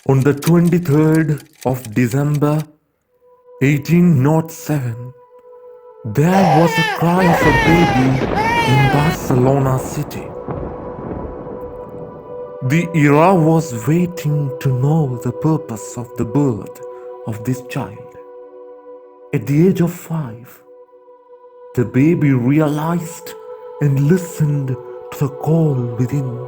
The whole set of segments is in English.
On the 23rd of December 1807, there was a cry of a baby in Barcelona city. The era was waiting to know the purpose of the birth of this child. At the age of 5, the baby realized and listened to the call within.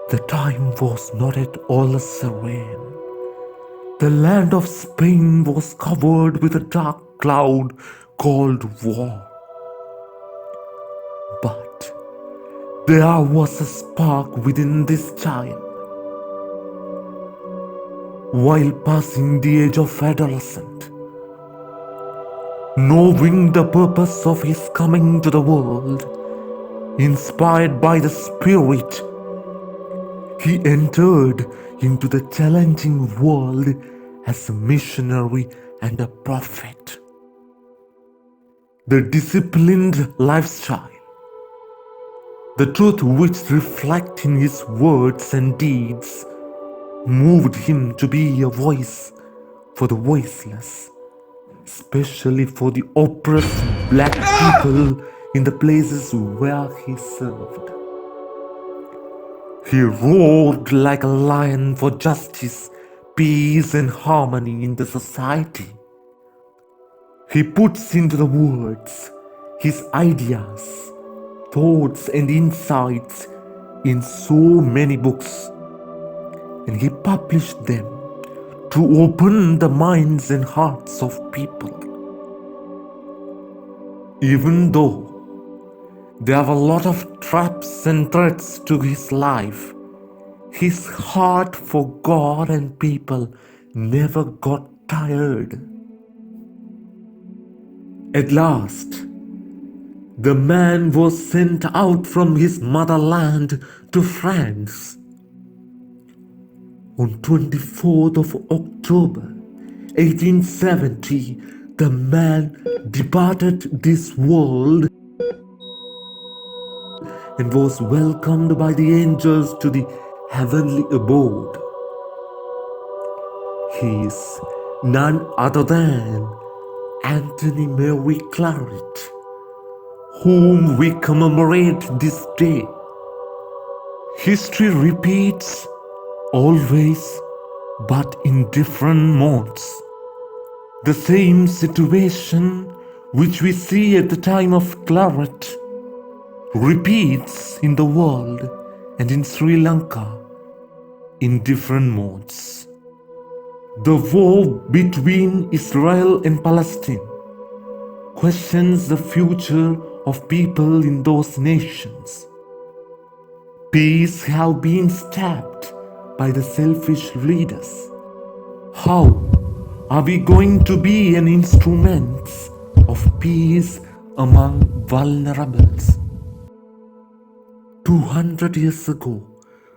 The time was not at all serene. The land of Spain was covered with a dark cloud called war. But there was a spark within this child. While passing the age of adolescent, knowing the purpose of his coming to the world, inspired by the Spirit, he entered into the challenging world as a missionary and a prophet. The disciplined lifestyle, the truth which reflects in his words and deeds, moved him to be a voice for the voiceless, especially for the oppressed black people in the places where he served. He roared like a lion for justice, peace, and harmony in the society. He puts into the words his ideas, thoughts, and insights in so many books, and he published them to open the minds and hearts of people. Even though there were a lot of traps and threats to his life, his heart for God and people never got tired. At last, the man was sent out from his motherland to France. On 24th of October 1870, the man departed this world and was welcomed by the angels to the heavenly abode. He is none other than Anthony Mary Claret, whom we commemorate this day. History repeats always, but in different modes. The same situation which we see at the time of Claret repeats in the world and in Sri Lanka in different modes. The war between Israel and Palestine questions the future of people in those nations. Peace have been stabbed by the selfish leaders. How are we going to be an instrument of peace among vulnerables? 200 years ago,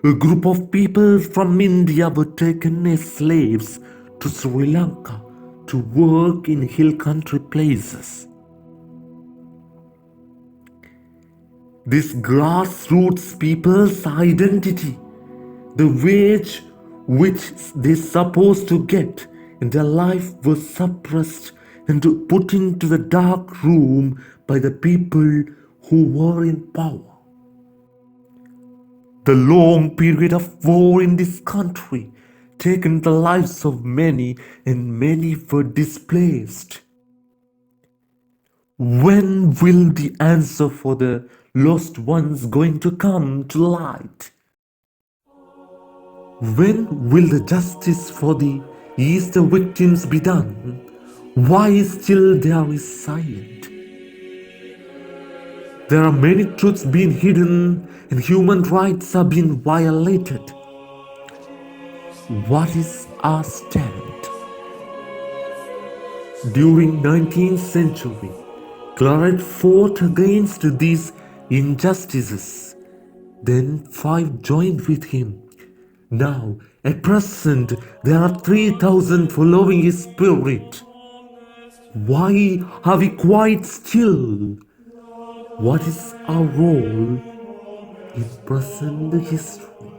a group of people from India were taken as slaves to Sri Lanka to work in hill country places. This grassroots people's identity, the wage which they supposed to get in their life, was suppressed and put into the dark room by the people who were in power. The long period of war in this country taken the lives of many, and many were displaced. When will the answer for the lost ones going to come to light? When will the justice for the Easter victims be done? Why still there is silent? There are many truths being hidden and human rights are being violated. What is our stand? During 19th century, Claret fought against these injustices. Then 5 joined with him. Now, at present, there are 3,000 following his spirit. Why are we quite still? What is our role in present history?